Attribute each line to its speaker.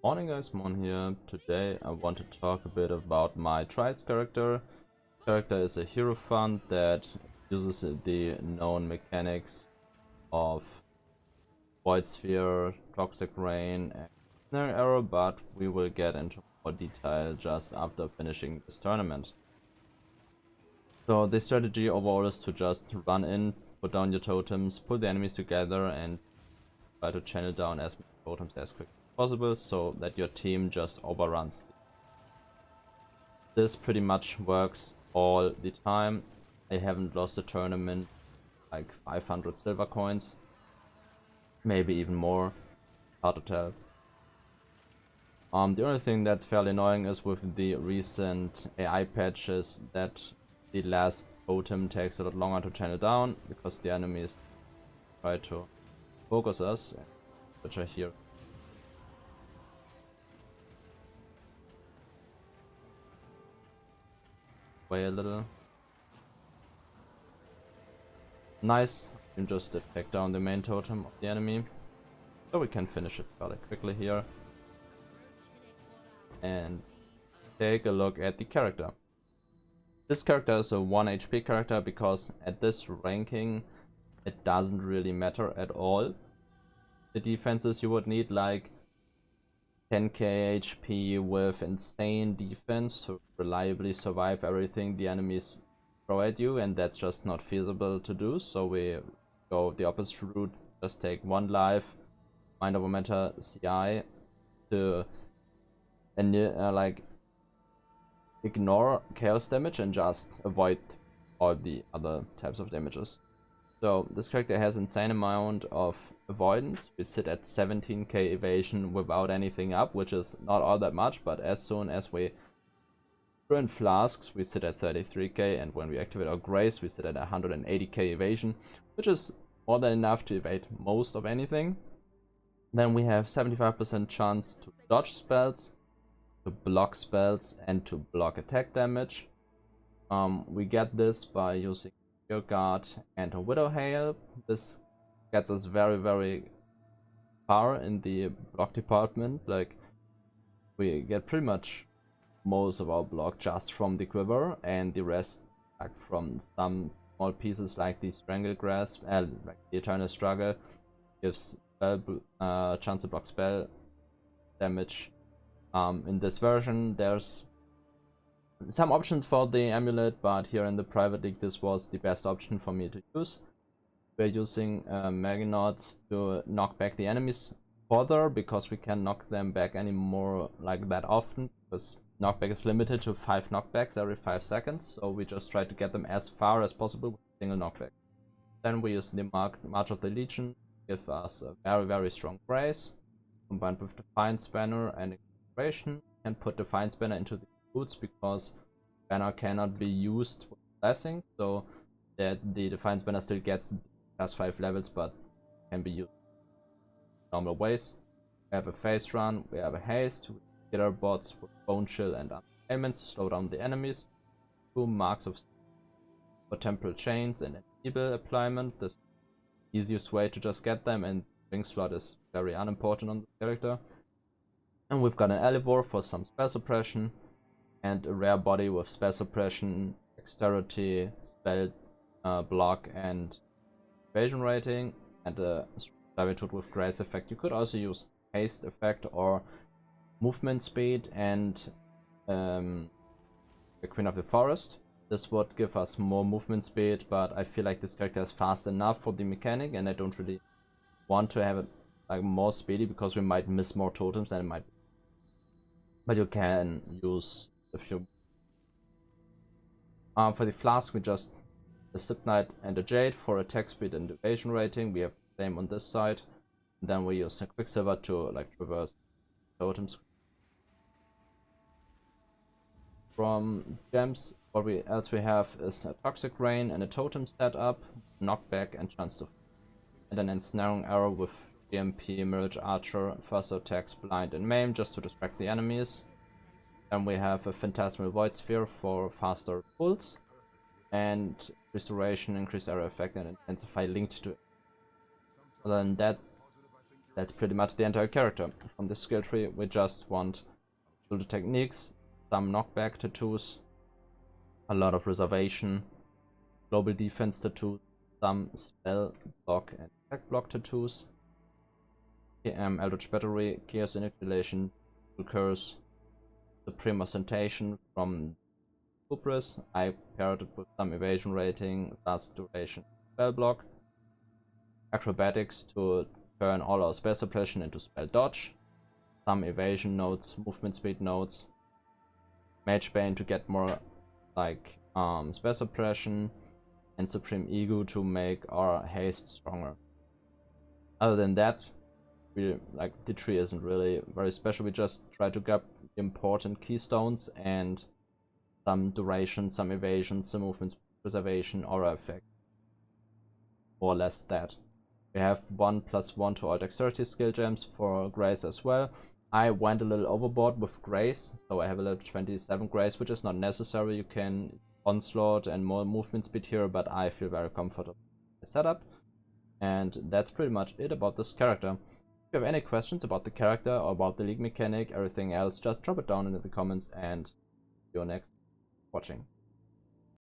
Speaker 1: Morning guys, Mon here. Today I want to talk a bit about my Trials character. Character is a hero fund that uses the known mechanics of Void Sphere, Toxic Rain and Snare Arrow, but we will get into more detail just after finishing this tournament. So the strategy overall is to just run in, put down your totems, pull the enemies together and try to channel down as many totems as quickly possible so that your team just overruns. This pretty much works all the time. I haven't lost a tournament like 500 silver coins, maybe even more, hard to tell. The only thing that's fairly annoying is with the recent AI patches that the last totem takes a lot longer to channel down because the enemies try to focus us, which are here. A little. Nice. You can just take down the main totem of the enemy. So we can finish it fairly quickly here. And take a look at the character. This character is a 1 HP character because at this ranking it doesn't really matter at all. The defenses you would need like 10k HP with insane defense to reliably survive everything the enemies throw at you, and that's just not feasible to do, so we go the opposite route, just take 1 life, mind over matter CI to like ignore chaos damage and just avoid all the other types of damages. So this character has insane amount of avoidance. We sit at 17k evasion without anything up, which is not all that much, but as soon as we burn flasks, we sit at 33k, and when we activate our grace, we sit at 180k evasion, which is more than enough to evade most of anything. Then we have 75% chance to dodge spells, to block spells, and to block attack damage. We get this by using Guard and a Widow Hail. This gets us very far in the block department. Like, we get pretty much most of our block just from the quiver, and the rest like from some small pieces like the Strangle Grasp, like the Eternal Struggle gives chance to block spell damage. In this version there's some options for the amulet, but here in the private league this was the best option for me to use. We're using Magnauts to knock back the enemies further because we can't knock them back anymore like that often, because knockback is limited to 5 knockbacks every 5 seconds, so we just try to get them as far as possible with a single knockback. Then we use the March of the Legion to give us a very strong grace combined with Defiance Banner and Inspiration, and put Defiance Banner into the boots because banner cannot be used with blessing, so that the Defiance Banner still gets +5 levels but can be used in normal ways. We have a phase run, we have a haste, we get our bots with bone chill and elements to slow down the enemies, 2 marks of for temporal chains and enable alignment. This easiest way to just get them, and ring slot is very unimportant on the character. And we've got an Elevor for some spell suppression, and a rare body with spell suppression, dexterity, spell block, and evasion rating, and a servitude with grace effect. You could also use haste effect or movement speed and the Queen of the Forest. This would give us more movement speed, but I feel like this character is fast enough for the mechanic, and I don't really want to have it like more speedy because we might miss more totems and it might. But you can use a few. For the flask, we just the Slip Knight and the Jade for attack speed and evasion rating. We have the same on this side. And then we use a Quicksilver to like reverse totems. From gems, what else we have is a Toxic Rain and a totem setup, knockback and chance to, and an ensnaring arrow with GMP, Mirage Archer, first attacks, blind and maim just to distract the enemies. Then we have a Phantasmal Void Sphere for faster pulls, and Restoration, increased area effect and intensify linked to it. Other than that, That's pretty much the entire character. From the skill tree, we just want to the techniques, some knockback tattoos, a lot of reservation, global defense tattoos, some spell block and attack block tattoos, Eldritch Battery, Chaos Inoculation, Curse, Supreme Ostentation from Hubris. I paired it with some evasion rating, fast duration, spell block, acrobatics to turn all our spell suppression into spell dodge, some evasion nodes, movement speed nodes, Mage Bane to get more like spell suppression, and Supreme Ego to make our haste stronger. Other than that, we like the tree isn't really very special. We just try to get important keystones and some duration, some evasion, some movement preservation, aura effect. More or less that. We have 1+1 to all dexterity skill gems for Grace as well. I went a little overboard with Grace, so I have a little 27 Grace, which is not necessary. You can onslaught and more movement speed here, but I feel very comfortable with the setup. And that's pretty much it about this character. If you have any questions about the character or about the league mechanic, everything else, just drop it down in the comments and see you next watching.